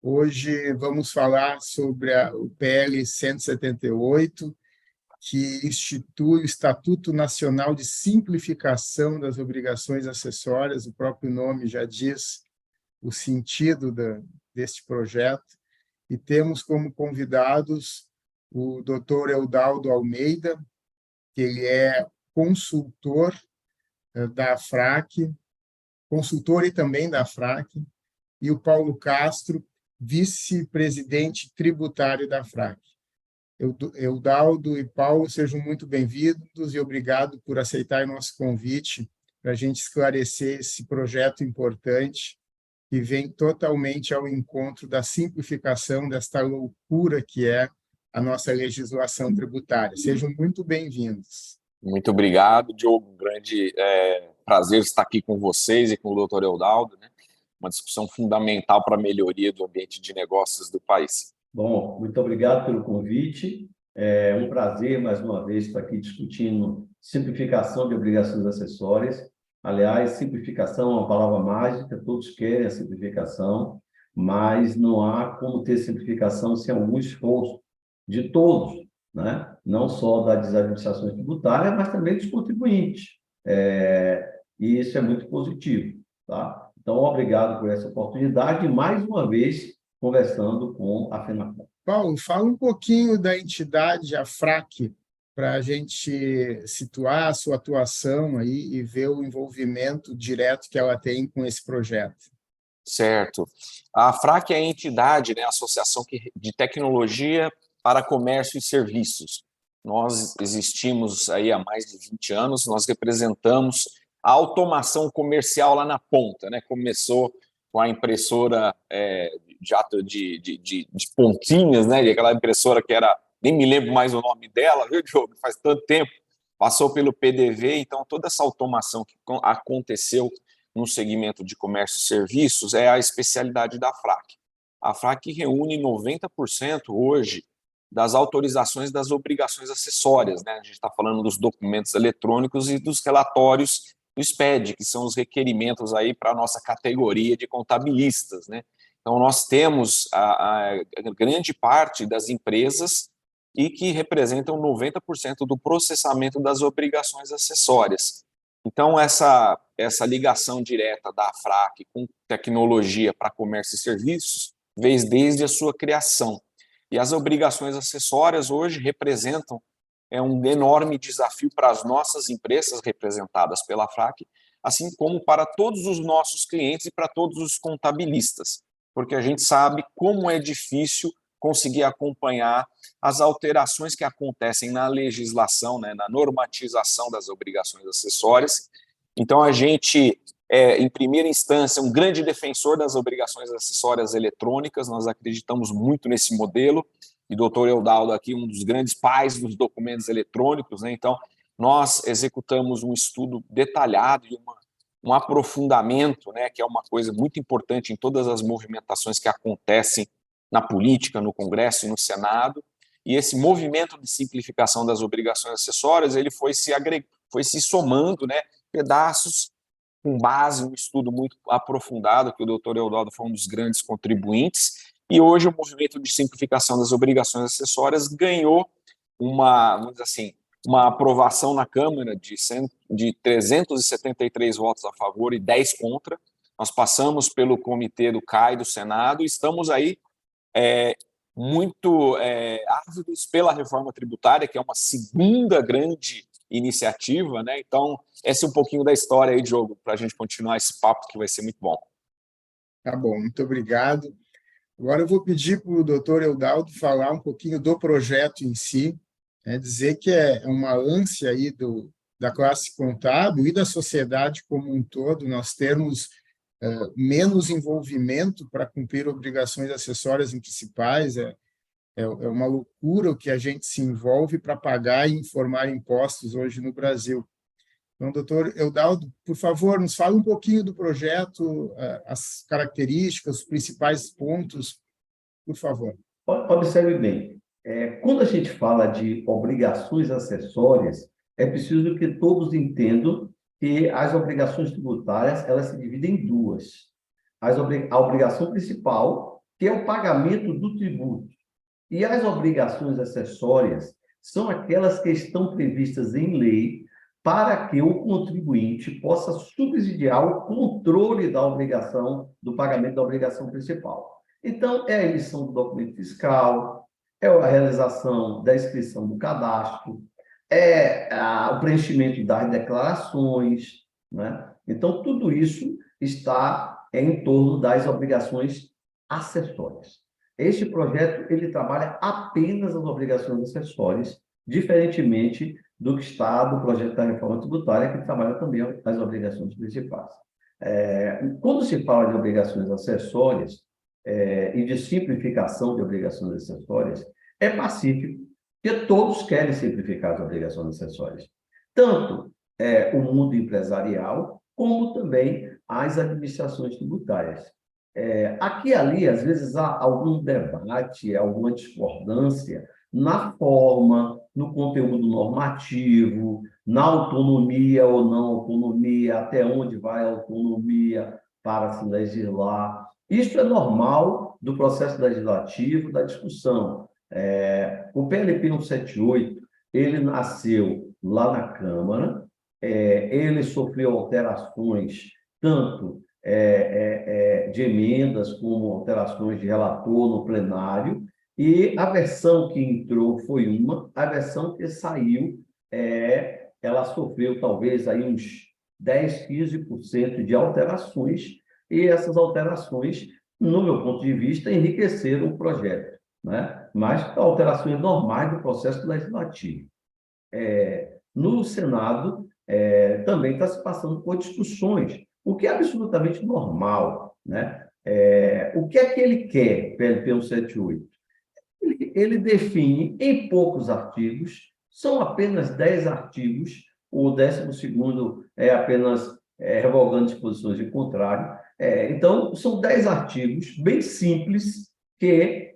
Hoje vamos falar sobre o PL 178, que institui o Estatuto Nacional de Simplificação das Obrigações Acessórias. O próprio nome já diz o sentido deste projeto. E temos como convidados o Dr. Eudaldo Almeida, que ele é consultor da AFRAC, consultor e também da AFRAC, e o Paulo Castro, vice-presidente tributário da AFRAC. Eudaldo e Paulo, sejam muito bem-vindos e obrigado por aceitar nosso convite para a gente esclarecer esse projeto importante que vem totalmente ao encontro da simplificação desta loucura que é a nossa legislação tributária. Sejam muito bem-vindos. Muito obrigado, Diogo. Um grande prazer estar aqui com vocês e com o doutor Eudaldo, né? Uma discussão fundamental para a melhoria do ambiente de negócios do país. Bom, muito obrigado pelo convite. É um prazer, mais uma vez, estar aqui discutindo simplificação de obrigações acessórias. Aliás, simplificação é uma palavra mágica, todos querem a simplificação, mas não há como ter simplificação sem algum esforço de todos, né? Não só das administrações tributárias, mas também dos contribuintes. E isso é muito positivo, tá? Então, obrigado por essa oportunidade e, mais uma vez, conversando com a FENACOM. Paulo, fala um pouquinho da entidade AFRAC, para a gente situar a sua atuação aí e ver o envolvimento direto que ela tem com esse projeto. Certo. A AFRAC é a entidade, né, a Associação de Tecnologia para Comércio e Serviços. Nós existimos aí há mais de 20 anos, nós representamos a automação comercial lá na ponta, né? Começou com a impressora de pontinhas, né? Aquela impressora que era, nem me lembro mais o nome dela, viu, Diogo? Faz tanto tempo. Passou pelo PDV, então toda essa automação que aconteceu no segmento de comércio e serviços é a especialidade da AFRAC. A AFRAC reúne 90% hoje das autorizações das obrigações acessórias, né? A gente está falando dos documentos eletrônicos e dos relatórios do SPED, que são os requerimentos aí para a nossa categoria de contabilistas, né? Então, nós temos a grande parte das empresas e que representam 90% do processamento das obrigações acessórias. Então, essa ligação direta da AFRAC com tecnologia para comércio e serviços veio desde a sua criação. E as obrigações acessórias hoje representam um enorme desafio para as nossas empresas representadas pela AFRAC, assim como para todos os nossos clientes e para todos os contabilistas, porque a gente sabe como é difícil conseguir acompanhar as alterações que acontecem na legislação, né, na normatização das obrigações acessórias. Então, a gente em primeira instância, um grande defensor das obrigações acessórias eletrônicas, nós acreditamos muito nesse modelo, e o doutor Eudaldo aqui, um dos grandes pais dos documentos eletrônicos, né? Então, nós executamos um estudo detalhado e um aprofundamento, né, que é uma coisa muito importante em todas as movimentações que acontecem na política, no Congresso e no Senado, e esse movimento de simplificação das obrigações acessórias, ele foi se somando, né, pedaços com base em um estudo muito aprofundado, que o doutor Eudaldo foi um dos grandes contribuintes, e hoje o movimento de simplificação das obrigações acessórias ganhou vamos dizer assim, uma aprovação na Câmara de 373 votos a favor e 10 contra. Nós passamos pelo comitê do CAI do Senado e estamos aí muito ávidos pela reforma tributária, que é uma segunda grande iniciativa, né? Então, esse é um pouquinho da história aí, Diogo, para a gente continuar esse papo que vai ser muito bom. Tá bom, muito obrigado. Agora eu vou pedir para o doutor Eudaldo falar um pouquinho do projeto em si, dizer que é uma ânsia aí da classe contábil e da sociedade como um todo, nós termos menos envolvimento para cumprir obrigações acessórias e principais. É uma loucura o que a gente se envolve para pagar e informar impostos hoje no Brasil. Então, doutor Eudaldo, por favor, nos fale um pouquinho do projeto, as características, os principais pontos, por favor. Observe bem, Quando a gente fala de obrigações acessórias, é preciso que todos entendam que as obrigações tributárias elas se dividem em duas. A obrigação principal, que é o pagamento do tributo, e as obrigações acessórias são aquelas que estão previstas em lei para que o contribuinte possa subsidiar o controle da obrigação, do pagamento da obrigação principal. Então, é a emissão do documento fiscal, é a realização da inscrição do cadastro, o preenchimento das declarações, né? Então, tudo isso está em torno das obrigações acessórias. Este projeto ele trabalha apenas as obrigações acessórias, diferentemente do que está do projeto da reforma tributária, que trabalha também as obrigações principais. Quando se fala de obrigações acessórias e de simplificação de obrigações acessórias, é pacífico, porque todos querem simplificar as obrigações acessórias. Tanto o mundo empresarial, como também as administrações tributárias. Aqui e ali, às vezes, há algum debate, alguma discordância na forma, no conteúdo normativo, na autonomia ou não autonomia, até onde vai a autonomia para se legislar. Isso é normal do processo legislativo, da discussão. O PLP 178, ele nasceu lá na Câmara, ele sofreu alterações, tanto de emendas como alterações de relator no plenário, e a versão que entrou foi uma, a versão que saiu, ela sofreu talvez aí uns 10, 15% de alterações, e essas alterações, no meu ponto de vista, enriqueceram o projeto, né? Mas alterações normais do processo legislativo. No Senado, também está se passando por discussões, o que é absolutamente normal, né? O que é que ele quer, PLP 178? Ele define em poucos artigos, são apenas 10 artigos, o 12º é apenas revogando disposições de contrário. Então, são 10 artigos bem simples que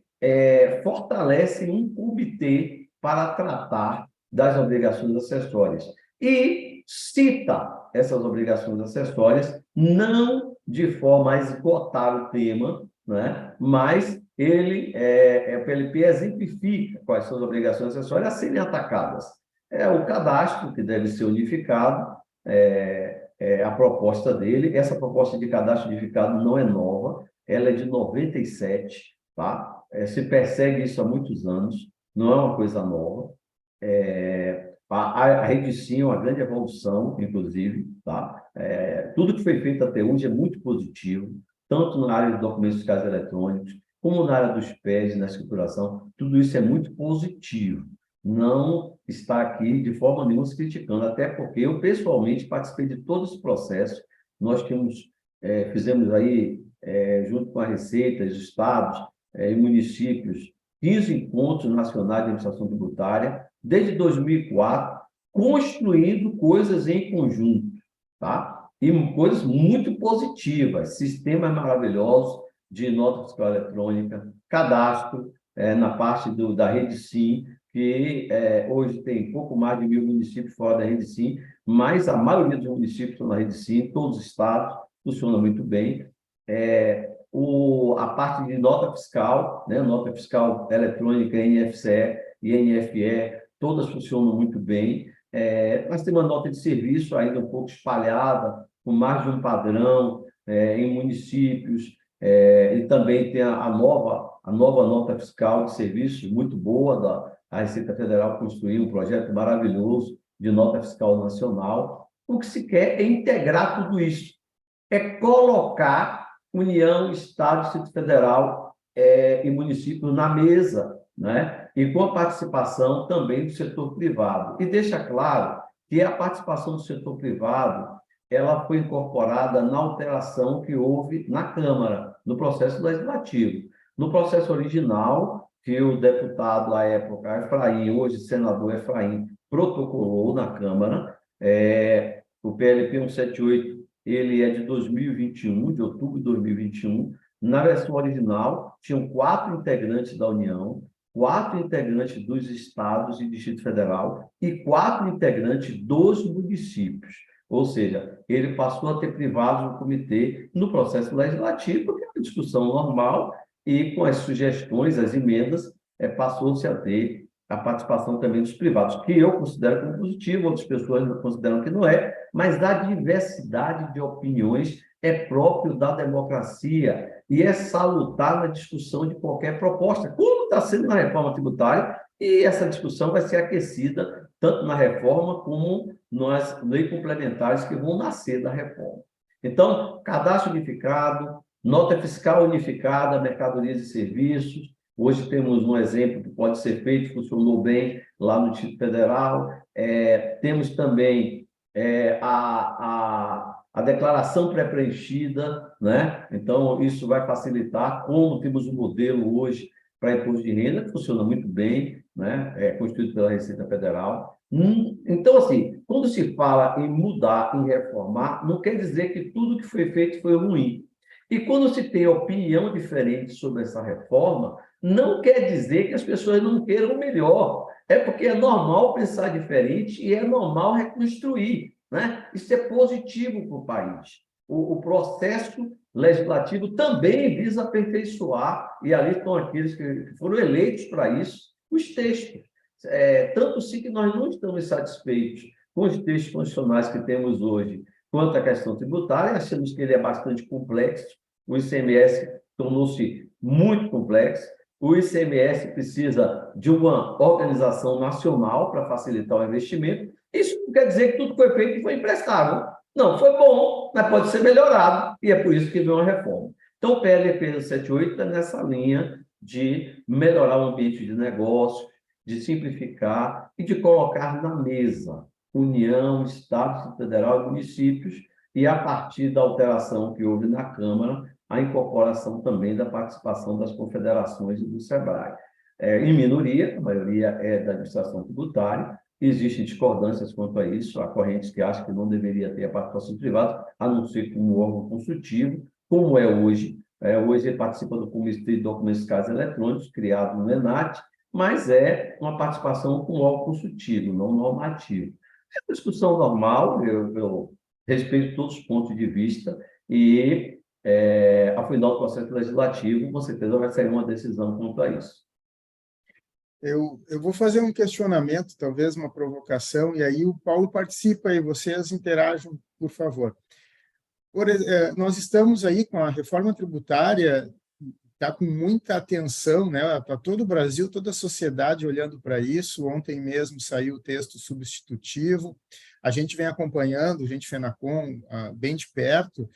fortalecem um comitê para tratar das obrigações acessórias. E cita essas obrigações acessórias, não de forma a esgotar o tema, né? Mas o PLP exemplifica quais são as obrigações acessórias a serem atacadas. O cadastro, que deve ser unificado, a proposta dele. Essa proposta de cadastro unificado não é nova, ela é de 97, tá? Se persegue isso há muitos anos, não é uma coisa nova. A Rede Sim é uma grande evolução, inclusive, tá? Tudo que foi feito até hoje é muito positivo, tanto na área de documentos fiscais eletrônicos, como na área dos PES, na escrituração, tudo isso é muito positivo. Não está aqui de forma nenhuma se criticando, até porque eu, pessoalmente, participei de todo esse processo. Nós fizemos aí, junto com a Receita, os estados e municípios, 15 encontros nacionais de administração tributária, desde 2004, construindo coisas em conjunto, tá? E coisas muito positivas, sistemas maravilhosos de nota fiscal eletrônica, cadastro na parte da Rede Sim, que hoje tem pouco mais de 1.000 municípios fora da Rede Sim, mas a maioria dos municípios estão na Rede Sim, todos os estados, funciona muito bem. A parte de nota fiscal, né, nota fiscal eletrônica, NFCE e NFE, todas funcionam muito bem. Mas tem uma nota de serviço ainda um pouco espalhada, com mais de um padrão em municípios, e também tem a nova nota fiscal de serviço, muito boa, a Receita Federal construiu um projeto maravilhoso de nota fiscal nacional. O que se quer é integrar tudo isso, colocar União, Estado, Distrito Federal e municípios na mesa, né? E com a participação também do setor privado. E deixa claro que a participação do setor privado ela foi incorporada na alteração que houve na Câmara, no processo legislativo. No processo original, que o deputado, à época, Efraim, hoje senador Efraim, protocolou na Câmara, o PLP 178, ele é de 2021, de outubro de 2021. Na versão original, tinham 4 integrantes da União, 4 integrantes dos estados e Distrito Federal e 4 integrantes dos municípios. Ou seja, ele passou a ter privados no comitê no processo legislativo, que é uma discussão normal, e com as sugestões, as emendas, passou-se a ter a participação também dos privados, que eu considero como positivo, outras pessoas consideram que não é, mas a diversidade de opiniões é próprio da democracia e é salutar na discussão de qualquer proposta, como está sendo na reforma tributária, e essa discussão vai ser aquecida tanto na reforma como nas leis complementares que vão nascer da reforma. Então, cadastro unificado, nota fiscal unificada, mercadorias e serviços. Hoje temos um exemplo que pode ser feito, funcionou bem lá no Distrito Federal. Temos também a declaração pré-preenchida, né? Então, isso vai facilitar, como temos um modelo hoje para imposto de renda, que funciona muito bem, né? É constituído pela Receita Federal. Então, assim, quando se fala em mudar, em reformar, não quer dizer que tudo que foi feito foi ruim. E quando se tem opinião diferente sobre essa reforma, não quer dizer que as pessoas não queiram o melhor. É porque é normal pensar diferente e é normal reconstruir, né? Isso é positivo para o país. O processo legislativo também visa aperfeiçoar, e ali estão aqueles que foram eleitos para isso, os textos. Tanto sim que nós não estamos satisfeitos com os textos constitucionais que temos hoje quanto à questão tributária, achamos que ele é bastante complexo, o ICMS tornou-se muito complexo, o ICMS precisa de uma organização nacional para facilitar o investimento. Isso não quer dizer que tudo foi feito e foi imprestável. Não, foi bom, mas pode ser melhorado, e é por isso que veio uma reforma. Então, o PLP 178 está nessa linha de melhorar o ambiente de negócio, de simplificar e de colocar na mesa União, Estado, Federal e municípios, e a partir da alteração que houve na Câmara, a incorporação também da participação das confederações e do SEBRAE. Em minoria, a maioria é da administração tributária, existem discordâncias quanto a isso, há correntes que acham que não deveria ter a participação privada, a não ser como órgão consultivo, como é hoje. Hoje ele participa do Comitê de Documentos Fiscais Eletrônicos, criado no ENAT, mas é uma participação com órgão consultivo, não normativo. É uma discussão normal, eu respeito todos os pontos de vista e, ao final do processo legislativo, com certeza vai sair uma decisão quanto a isso. Eu vou fazer um questionamento, talvez uma provocação, e aí o Paulo participa e vocês interajam, por favor. Nós estamos aí com a reforma tributária, está com muita atenção, né? Está todo o Brasil, toda a sociedade olhando para isso. Ontem mesmo saiu o texto substitutivo. A gente vem acompanhando, a gente FENACOM, bem de perto,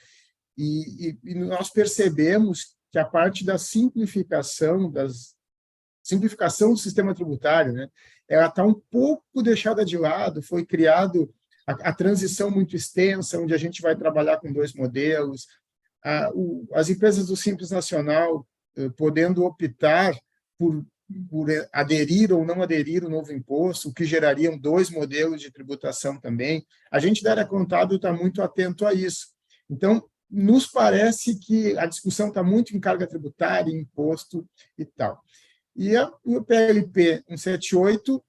e nós percebemos que a parte da simplificação do sistema tributário, né? Ela está um pouco deixada de lado. Foi criado a transição muito extensa, onde a gente vai trabalhar com 2 modelos, as empresas do Simples Nacional podendo optar por aderir ou não aderir ao novo imposto, o que gerariam 2 modelos de tributação também. A gente da área contábil está muito atento a isso. Então, nos parece que a discussão está muito em carga tributária, imposto e tal. E o PLP 178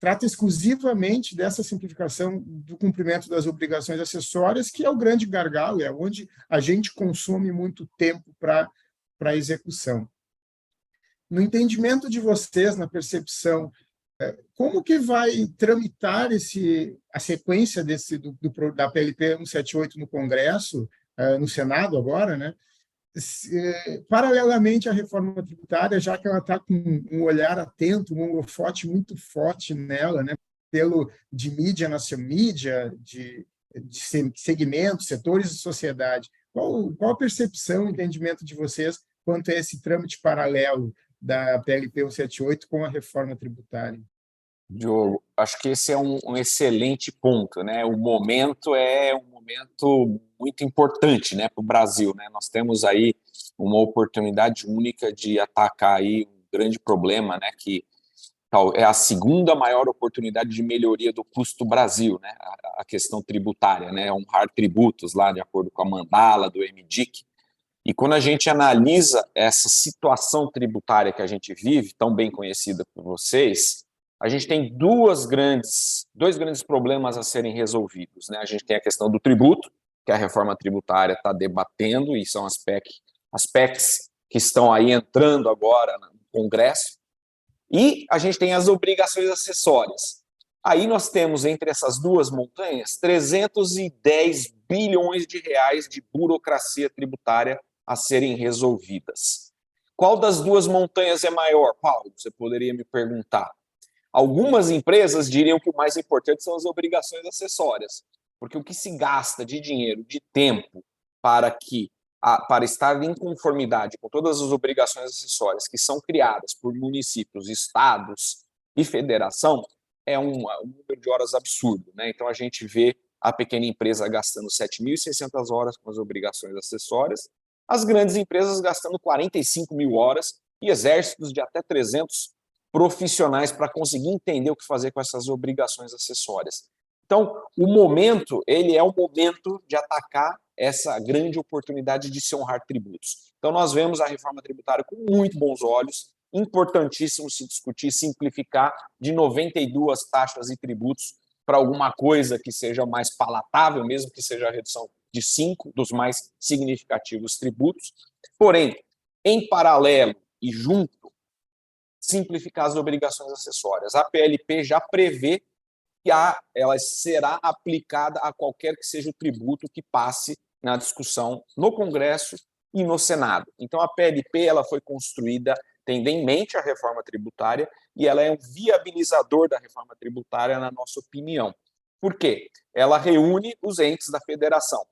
trata exclusivamente dessa simplificação do cumprimento das obrigações acessórias, que é o grande gargalo, é onde a gente consome muito tempo para a execução. No entendimento de vocês, na percepção, como que vai tramitar a sequência da PLP 178 no Congresso, no Senado agora, né? Paralelamente à reforma tributária, já que ela está com um olhar atento, um holofote muito forte nela, né, de mídia nacional, de segmentos, setores de sociedade. Qual a percepção, entendimento de vocês quanto a esse trâmite paralelo da PLP 178 com a reforma tributária? Diogo, acho que esse é um excelente ponto, né? O momento é um momento muito importante, né, para o Brasil, né? Nós temos aí uma oportunidade única de atacar aí um grande problema, né, que é a segunda maior oportunidade de melhoria do custo Brasil, né? A questão tributária, né? Honrar tributos lá de acordo com a mandala do MDIC. E quando a gente analisa essa situação tributária que a gente vive, tão bem conhecida por vocês, a gente tem dois grandes problemas a serem resolvidos, né? A gente tem a questão do tributo, que a reforma tributária está debatendo, e são aspectos que estão aí entrando agora no Congresso, e a gente tem as obrigações acessórias. Aí nós temos, entre essas duas montanhas, 310 bilhões de reais de burocracia tributária a serem resolvidas. Qual das duas montanhas é maior, Paulo? Você poderia me perguntar. Algumas empresas diriam que o mais importante são as obrigações acessórias, porque o que se gasta de dinheiro, de tempo, para estar em conformidade com todas as obrigações acessórias que são criadas por municípios, estados e federação, é um número de horas absurdo, né? Então, a gente vê a pequena empresa gastando 7.600 horas com as obrigações acessórias, as grandes empresas gastando 45 mil horas e exércitos de até 300 profissionais para conseguir entender o que fazer com essas obrigações acessórias. Então, o momento, ele é o momento de atacar essa grande oportunidade de se honrar tributos. Então, nós vemos a reforma tributária com muito bons olhos, importantíssimo se discutir, simplificar de 92 taxas e tributos para alguma coisa que seja mais palatável, mesmo que seja a redução de 5 dos mais significativos tributos. Porém, em paralelo e junto, simplificar as obrigações acessórias. A PLP já prevê que ela será aplicada a qualquer que seja o tributo que passe na discussão no Congresso e no Senado. Então, a PLP ela foi construída tendo em mente a reforma tributária e ela é um viabilizador da reforma tributária, na nossa opinião. Por quê? Ela reúne os entes da federação,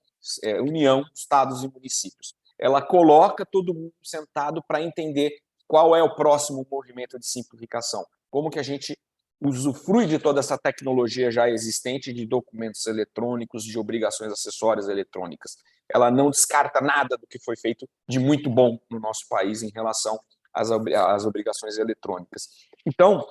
União, estados e municípios. Ela coloca todo mundo sentado para entender qual é o próximo movimento de simplificação, como que a gente usufrui de toda essa tecnologia já existente de documentos eletrônicos, de obrigações acessórias eletrônicas. Ela não descarta nada do que foi feito de muito bom no nosso país em relação às obrigações eletrônicas. Então,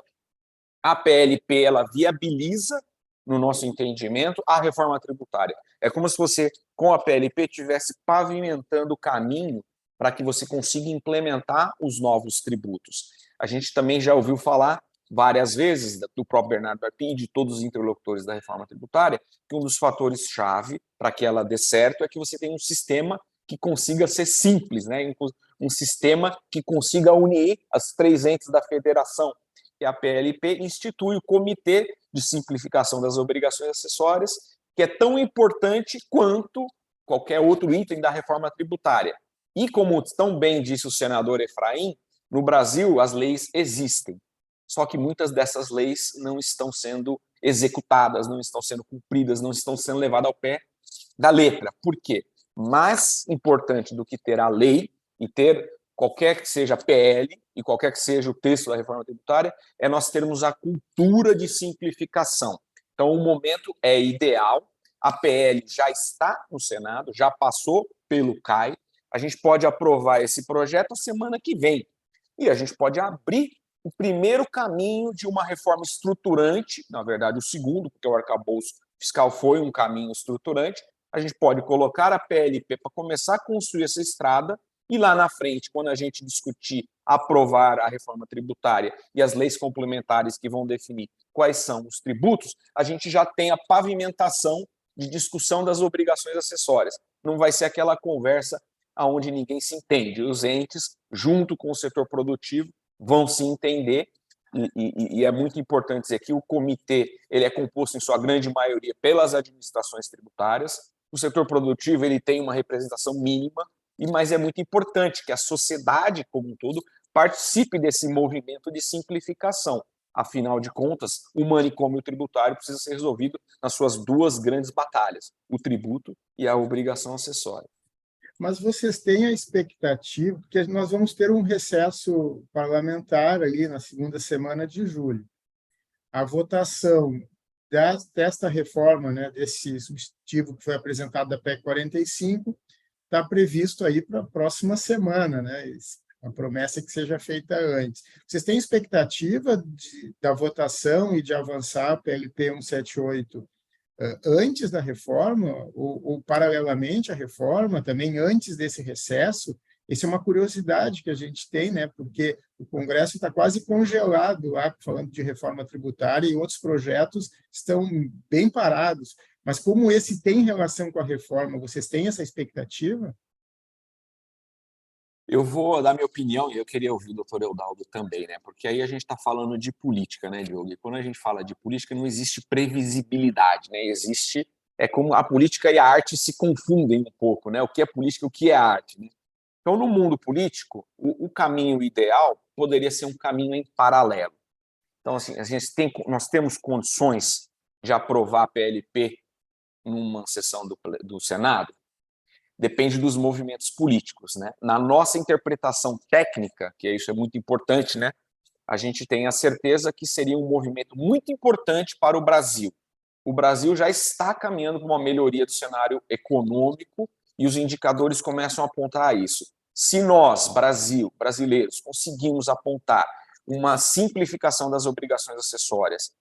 a PLP ela viabiliza, no nosso entendimento, a reforma tributária. É como se você, com a PLP, estivesse pavimentando o caminho para que você consiga implementar os novos tributos. A gente também já ouviu falar várias vezes do próprio Bernardo Arpin e de todos os interlocutores da reforma tributária que um dos fatores-chave para que ela dê certo é que você tenha um sistema que consiga ser simples, né? Um sistema que consiga unir as três entes da federação. E a PLP institui o Comitê de Simplificação das Obrigações Acessórias, que é tão importante quanto qualquer outro item da reforma tributária. E como tão bem disse o senador Efraim, no Brasil as leis existem, só que muitas dessas leis não estão sendo executadas, não estão sendo cumpridas, não estão sendo levadas ao pé da letra. Por quê? Mais importante do que ter a lei e ter qualquer que seja a PL e qualquer que seja o texto da reforma tributária, é nós termos a cultura de simplificação. Então, o momento é ideal, a PL já está no Senado, já passou pelo CAI, a gente pode aprovar esse projeto a semana que vem, e a gente pode abrir o primeiro caminho de uma reforma estruturante, na verdade o segundo, porque o arcabouço fiscal foi um caminho estruturante, a gente pode colocar a PLP para começar a construir essa estrada e lá na frente, quando a gente discutir, aprovar a reforma tributária e as leis complementares que vão definir quais são os tributos, a gente já tem a pavimentação de discussão das obrigações acessórias. Não vai ser aquela conversa onde ninguém se entende. Os entes, junto com o setor produtivo, vão se entender, e é muito importante dizer que o comitê ele é composto, em sua grande maioria, pelas administrações tributárias. O setor produtivo ele tem uma representação mínima, mas é muito importante que a sociedade como um todo participe desse movimento de simplificação. Afinal de contas, o manicômio tributário precisa ser resolvido nas suas duas grandes batalhas, o tributo e a obrigação acessória. Mas vocês têm a expectativa, porque nós vamos ter um recesso parlamentar ali na segunda semana de julho. A votação desta reforma, né, desse substitutivo que foi apresentado da PEC 45, está previsto aí para a próxima semana, né? A promessa é que seja feita antes. Vocês têm expectativa da votação e de avançar a PLP 178 antes da reforma ou paralelamente à reforma, também antes desse recesso. Essa é uma curiosidade que a gente tem, né? Porque o Congresso está quase congelado lá, falando de reforma tributária, e outros projetos estão bem parados. Mas como esse tem relação com a reforma, vocês têm essa expectativa? Eu vou dar minha opinião e eu queria ouvir o doutor Eudaldo também, né? Porque aí a gente está falando de política, né, Diogo? E quando a gente fala de política, não existe previsibilidade, né? Existe, é como a política e a arte se confundem um pouco, né? O que é política e o que é arte, né? Então, no mundo político, o caminho ideal poderia ser um caminho em paralelo. Então, assim, nós temos condições de aprovar a PLP numa sessão do Senado? Depende dos movimentos políticos, né? Na nossa interpretação técnica, que isso é muito importante, né? A gente tem a certeza que seria um movimento muito importante para o Brasil. O Brasil já está caminhando para uma melhoria do cenário econômico e os indicadores começam a apontar a isso. Se nós, brasileiros, conseguimos apontar uma simplificação das obrigações acessórias,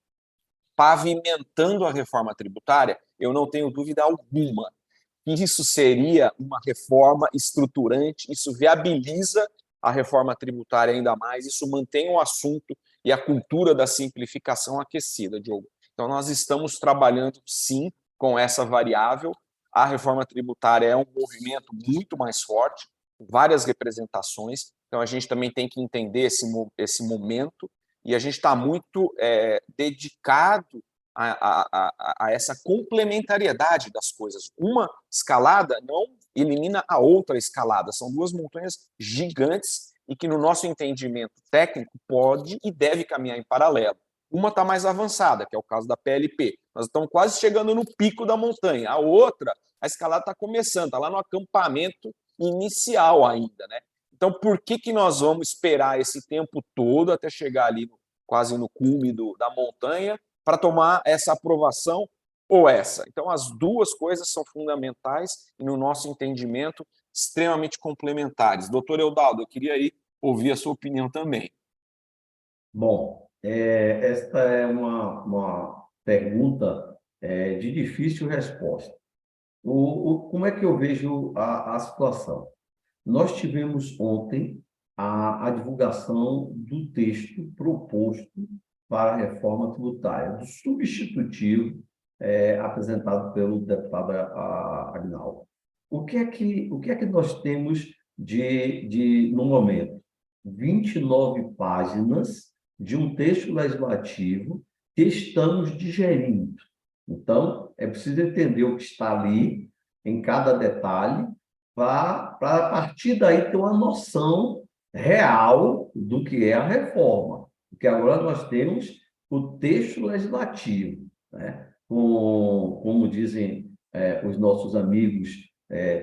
pavimentando a reforma tributária, eu não tenho dúvida alguma que isso seria uma reforma estruturante, isso viabiliza a reforma tributária ainda mais, isso mantém o assunto e a cultura da simplificação aquecida, Diogo. Então, nós estamos trabalhando, sim, com essa variável. A reforma tributária é um movimento muito mais forte, várias representações, então a gente também tem que entender esse momento e a gente está muito dedicado a essa complementariedade das coisas. Uma escalada não elimina a outra escalada, são duas montanhas gigantes e que, no nosso entendimento técnico, pode e deve caminhar em paralelo. Uma está mais avançada, que é o caso da PLP. Nós estamos quase chegando no pico da montanha. A outra, a escalada está começando, está lá no acampamento inicial ainda, né? Então, por que nós vamos esperar esse tempo todo até chegar ali quase no cume da montanha para tomar essa aprovação ou essa? Então, as duas coisas são fundamentais e, no nosso entendimento, extremamente complementares. Doutor Eudaldo, eu queria aí ouvir a sua opinião também. Bom, esta é uma pergunta de difícil resposta. Como é que eu vejo a situação? Nós tivemos ontem a divulgação do texto proposto para a reforma tributária, do substitutivo apresentado pelo deputado Agnaldo. O que é que nós temos no momento? 29 páginas de um texto legislativo que estamos digerindo. Então, é preciso entender o que está ali, em cada detalhe, para a partir daí ter uma noção real do que é a reforma. Porque agora nós temos o texto legislativo, né? Como dizem os nossos amigos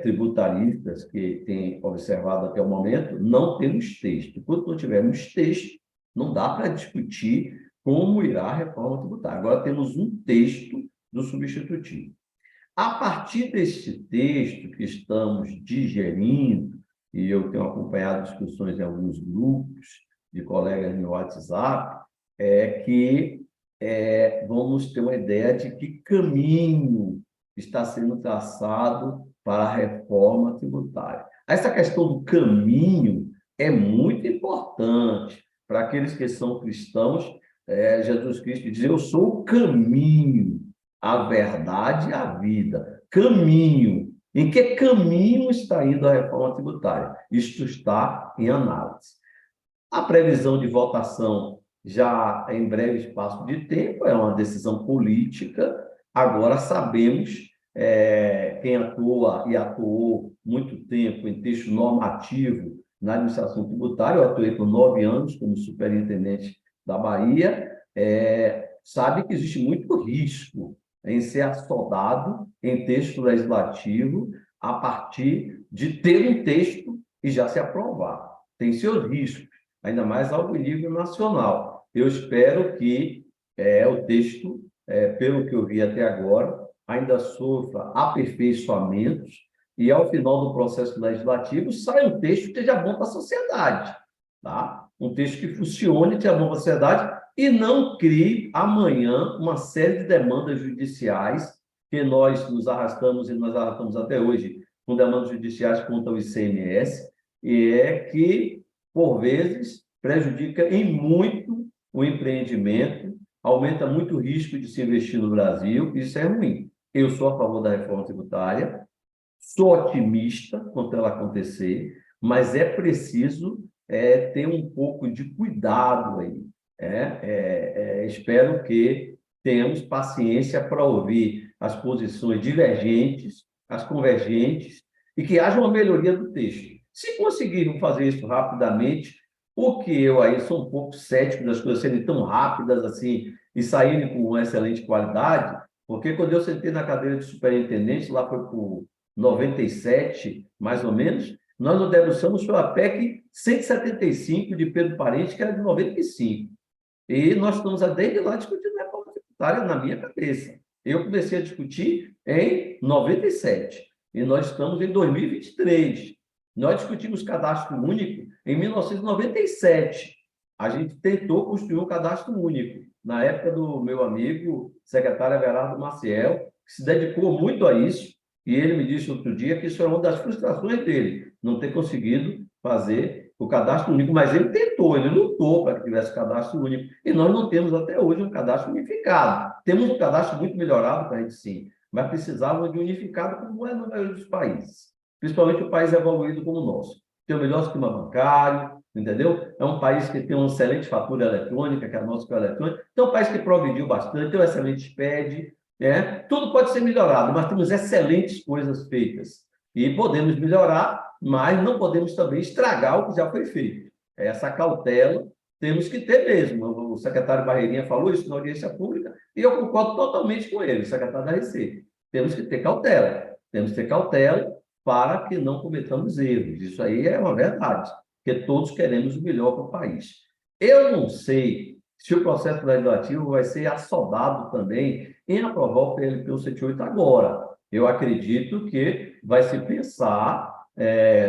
tributaristas que têm observado até o momento, não temos texto. Enquanto não tivermos texto, não dá para discutir como irá a reforma tributária. Agora temos um texto do substitutivo. A partir deste texto que estamos digerindo, e eu tenho acompanhado discussões em alguns grupos de colegas no WhatsApp, vamos ter uma ideia de que caminho está sendo traçado para a reforma tributária. Essa questão do caminho é muito importante para aqueles que são cristãos. Jesus Cristo diz: eu sou o caminho, a verdade e a vida. Caminho. Em que caminho está indo a reforma tributária? Isto está em análise. A previsão de votação já em breve espaço de tempo é uma decisão política. Agora sabemos quem atua e atuou muito tempo em texto normativo na administração tributária. Eu atuei por 9 anos como superintendente da Bahia. Sabe que existe muito risco em ser assodado em texto legislativo a partir de ter um texto e já se aprovar. Tem seus riscos, ainda mais ao nível nacional. Eu espero que o texto, pelo que eu vi até agora, ainda sofra aperfeiçoamentos e, ao final do processo legislativo, saia um texto que seja bom para a sociedade, tá? Um texto que funcione, que seja bom para a sociedade, e não crie amanhã uma série de demandas judiciais que nós nos arrastamos e nós arrastamos até hoje com demandas judiciais contra o ICMS, e é que, por vezes, prejudica em muito o empreendimento, aumenta muito o risco de se investir no Brasil, isso é ruim. Eu sou a favor da reforma tributária, sou otimista quanto ela acontecer, mas é preciso ter um pouco de cuidado aí. Espero que tenhamos paciência para ouvir as posições divergentes, as convergentes, e que haja uma melhoria do texto. Se conseguirmos fazer isso rapidamente, o que eu aí sou um pouco cético das coisas serem tão rápidas assim e saírem com uma excelente qualidade, porque quando eu sentei na cadeira de superintendente, lá foi por 97, mais ou menos, nós nos debruçamos sobre a PEC 175 de Pedro Parente, que era de 95. E nós estamos desde lá discutindo reforma tributária na minha cabeça. Eu comecei a discutir em 97 e nós estamos em 2023. Nós discutimos cadastro único em 1997. A gente tentou construir um cadastro único, na época do meu amigo, secretário Everardo Maciel, que se dedicou muito a isso, e ele me disse outro dia que isso era uma das frustrações dele, não ter conseguido fazer o cadastro único, mas ele tentou, ele lutou para que tivesse cadastro único, e nós não temos até hoje um cadastro unificado. Temos um cadastro muito melhorado para a gente, sim, mas precisávamos de unificado como é no maioria dos países, principalmente o país evoluído como o nosso. Tem o melhor sistema bancário, entendeu? É um país que tem uma excelente fatura eletrônica, que é a nossa eletrônica, tem um país que progrediu bastante, tem um excelente SPED, tudo pode ser melhorado, mas temos excelentes coisas feitas. E podemos melhorar, mas não podemos também estragar o que já foi feito. Essa cautela temos que ter mesmo. O secretário Barreirinha falou isso na audiência pública e eu concordo totalmente com ele, o secretário da Receita. Temos que ter cautela para que não cometamos erros. Isso aí é uma verdade, porque todos queremos o melhor para o país. Eu não sei se o processo legislativo vai ser assodado também em aprovar o PLP 178 agora. Eu acredito que vai se pensar,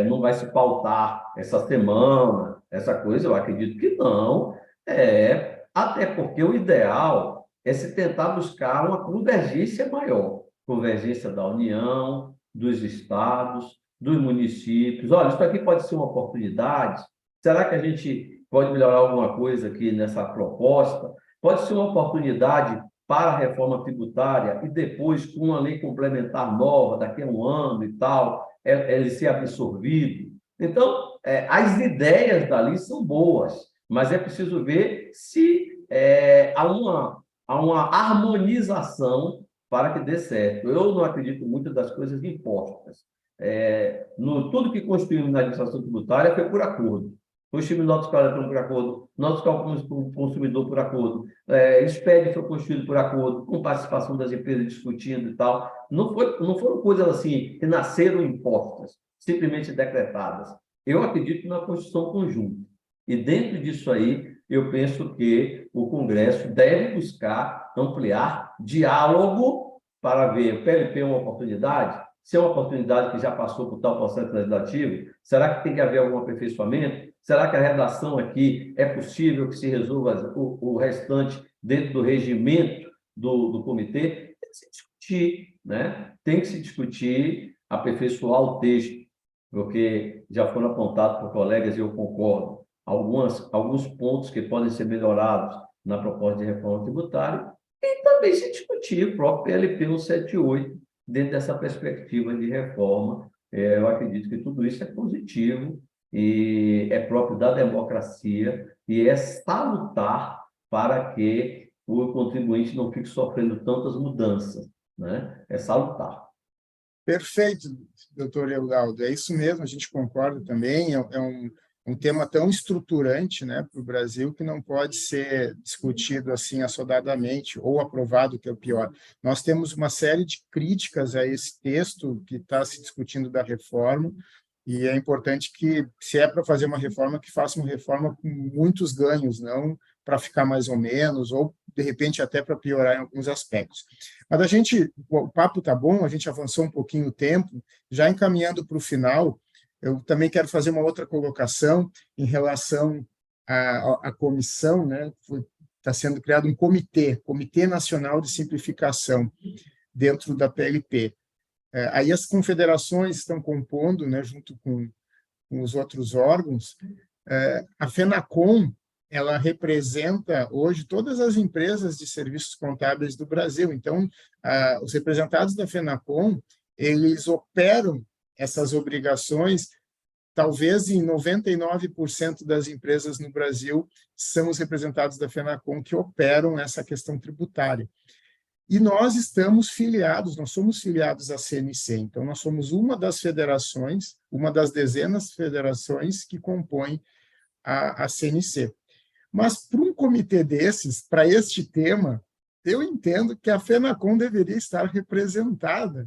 não vai se pautar essa semana, essa coisa, eu acredito que não, até porque o ideal é se tentar buscar uma convergência maior, convergência da União, dos estados, dos municípios. Olha, isso aqui pode ser uma oportunidade, será que a gente pode melhorar alguma coisa aqui nessa proposta? Pode ser uma oportunidade para a reforma tributária e depois, com uma lei complementar nova, daqui a um ano e tal, ele ser absorvido. Então, as ideias dali são boas, mas é preciso ver se há uma harmonização para que dê certo. Eu não acredito muito das coisas impostas. Tudo que construímos na administração tributária foi por acordo. Construímos nota fiscal eletrônica por acordo, nota fiscal consumidor por acordo, SPED foi construído por acordo, com participação das empresas discutindo e tal. Não foram coisas assim que nasceram impostas, simplesmente decretadas. Eu acredito na construção conjunta. E dentro disso aí, eu penso que o Congresso deve buscar ampliar diálogo para ver o PLP é uma oportunidade, se é uma oportunidade que já passou por tal processo legislativo, será que tem que haver algum aperfeiçoamento? Será que a redação aqui é possível que se resolva o restante dentro do regimento do comitê? Tem que se discutir, né? Tem que se discutir, aperfeiçoar o texto, porque já foram apontados por colegas e eu concordo, alguns pontos que podem ser melhorados na proposta de reforma tributária e também se discutir o próprio PLP 178 dentro dessa perspectiva de reforma. Eu acredito que tudo isso é positivo e é próprio da democracia e é salutar para que o contribuinte não fique sofrendo tantas mudanças, né? É salutar. Perfeito, doutor Eudaldo. É isso mesmo, a gente concorda também. É um tema tão estruturante, né, para o Brasil que não pode ser discutido assim assodadamente ou aprovado, que é o pior. Nós temos uma série de críticas a esse texto que está se discutindo da reforma, e é importante que, se é para fazer uma reforma, que faça uma reforma com muitos ganhos, não para ficar mais ou menos, ou, de repente, até para piorar em alguns aspectos. Mas o papo está bom, a gente avançou um pouquinho o tempo, já encaminhando para o final, eu também quero fazer uma outra colocação em relação à comissão, né? Está sendo criado um Comitê Nacional de Simplificação. dentro da PLP. Aí as confederações estão compondo, né, junto com os outros órgãos. A FENACON, ela representa hoje todas as empresas de serviços contábeis do Brasil. Então, os representados da FENACON, eles operam essas obrigações. Talvez em 99% das empresas no Brasil são os representados da FENACON que operam essa questão tributária. E nós somos filiados à CNC, então nós somos uma das federações, uma das dezenas de federações que compõem a CNC. Mas para um comitê desses, para este tema, eu entendo que a FENACON deveria estar representada,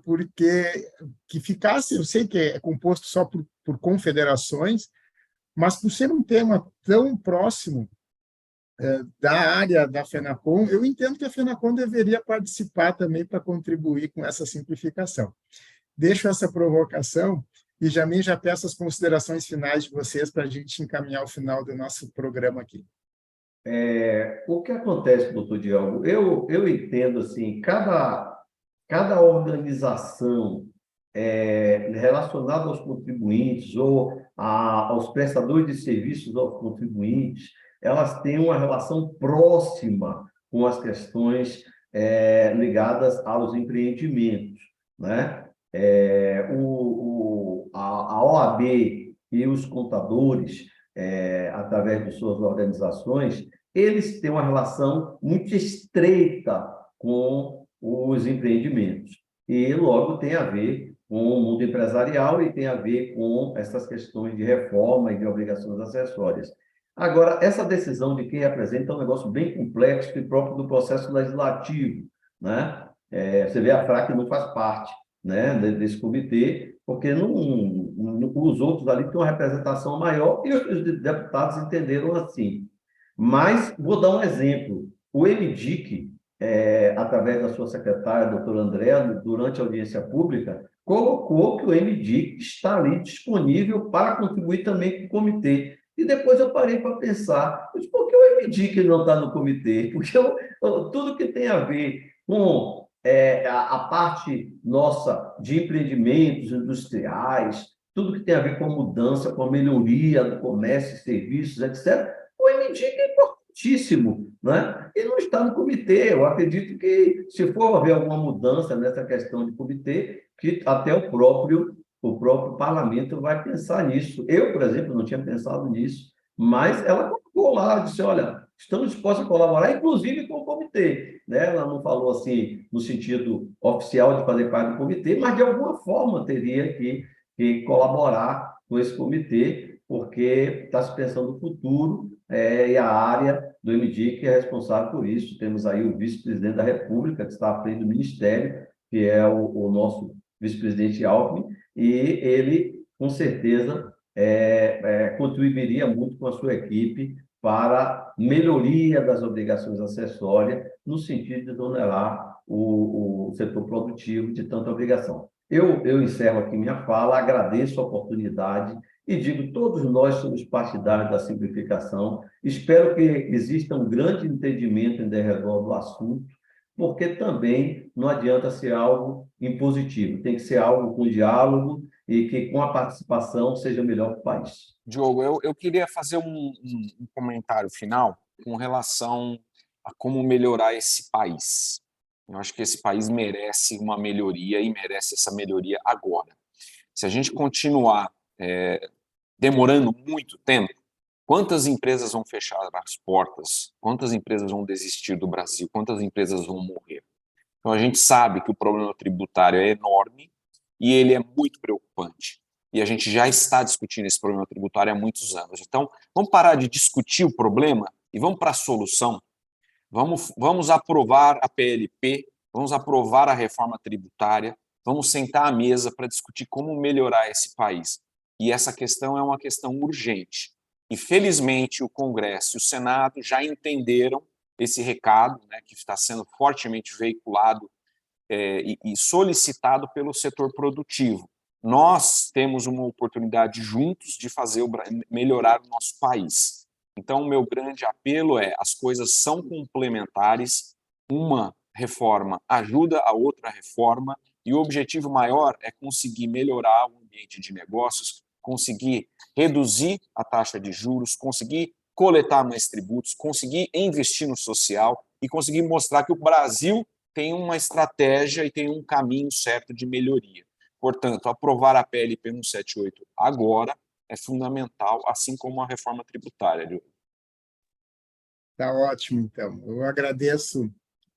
porque que ficasse, eu sei que é composto só por confederações, mas por ser um tema tão próximo da área da FENACON, eu entendo que a FENACON deveria participar também para contribuir com essa simplificação. Deixo essa provocação e já peço as considerações finais de vocês para a gente encaminhar o final do nosso programa aqui. O que acontece, doutor Diogo? Eu entendo assim, cada organização relacionada aos contribuintes ou aos prestadores de serviços aos contribuintes, elas têm uma relação próxima com as questões ligadas aos empreendimentos, né? A OAB e os contadores, através de suas organizações, eles têm uma relação muito estreita com os empreendimentos. E, logo, tem a ver com o mundo empresarial e tem a ver com essas questões de reforma e de obrigações acessórias. Agora, essa decisão de quem representa é um negócio bem complexo e próprio do processo legislativo, né? Você vê, a FRAC não faz parte, né, desse comitê, porque os outros ali têm uma representação maior e os deputados entenderam assim. Mas, vou dar um exemplo. O MDIC, através da sua secretária, a doutora Andréa, durante a audiência pública, colocou que o MDIC está ali disponível para contribuir também com o comitê. E depois eu parei para pensar, mas por que o MDIC não está no comitê? Porque tudo que tem a ver com a parte nossa de empreendimentos industriais, tudo que tem a ver com a mudança, com a melhoria do comércio, serviços, etc., o MDIC é importantíssimo, né? E não está no comitê. Eu acredito que, se for haver alguma mudança nessa questão de comitê, que até o próprio parlamento vai pensar nisso. Eu, por exemplo, não tinha pensado nisso, mas ela colocou lá, disse, olha, estamos dispostos a colaborar, inclusive com o comitê, né? Ela não falou assim, no sentido oficial de fazer parte do comitê, mas de alguma forma teria que colaborar com esse comitê, porque está se pensando no futuro, e a área do MDIC é responsável por isso. Temos aí o vice-presidente da República, que está à frente do Ministério, que é o nosso vice-presidente Alckmin, e ele, com certeza, contribuiria muito com a sua equipe para melhoria das obrigações acessórias, no sentido de exonerar o setor produtivo de tanta obrigação. Eu encerro aqui minha fala, agradeço a oportunidade e digo, todos nós somos partidários da simplificação. Espero que exista um grande entendimento em derredor do assunto, porque também não adianta ser algo impositivo, tem que ser algo com diálogo e que, com a participação, seja melhor para o país. Diogo, eu queria fazer um comentário final com relação a como melhorar esse país. Eu acho que esse país merece uma melhoria e merece essa melhoria agora. Se a gente continuar demorando muito tempo, quantas empresas vão fechar as portas? Quantas empresas vão desistir do Brasil? Quantas empresas vão morrer? Então, a gente sabe que o problema tributário é enorme e ele é muito preocupante. E a gente já está discutindo esse problema tributário há muitos anos. Então, vamos parar de discutir o problema e vamos para a solução. Vamos aprovar a PLP, vamos aprovar a reforma tributária, vamos sentar à mesa para discutir como melhorar esse país. E essa questão é uma questão urgente. E, felizmente, o Congresso e o Senado já entenderam esse recado, né, que está sendo fortemente veiculado e solicitado pelo setor produtivo. Nós temos uma oportunidade juntos de melhorar o nosso país. Então, o meu grande apelo é: as coisas são complementares, uma reforma ajuda a outra reforma, e o objetivo maior é conseguir melhorar o ambiente de negócios, conseguir reduzir a taxa de juros, conseguir coletar mais tributos, conseguir investir no social e conseguir mostrar que o Brasil tem uma estratégia e tem um caminho certo de melhoria. Portanto, aprovar a PLP 178 agora é fundamental, assim como a reforma tributária, Diogo. Tá ótimo, então. Eu agradeço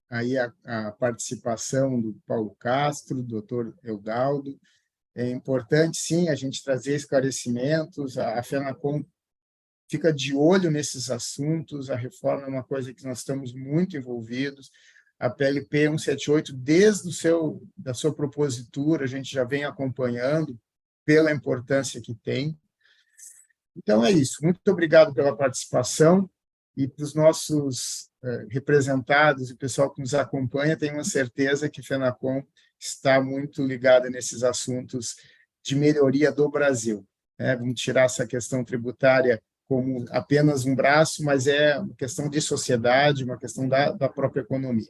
aí a participação do Paulo Castro, do Dr. Eudaldo. É importante, sim, a gente trazer esclarecimentos. A FENACOM fica de olho nesses assuntos. A reforma é uma coisa que nós estamos muito envolvidos. A PLP 178, desde da sua propositura, a gente já vem acompanhando pela importância que tem. Então, é isso. Muito obrigado pela participação, e para os nossos representados e o pessoal que nos acompanha, tenho uma certeza que a FENACOM está muito ligada nesses assuntos de melhoria do Brasil. Vamos tirar essa questão tributária como apenas um braço, mas é uma questão de sociedade, uma questão da própria economia.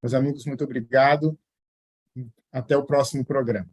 Meus amigos, muito obrigado. Até o próximo programa.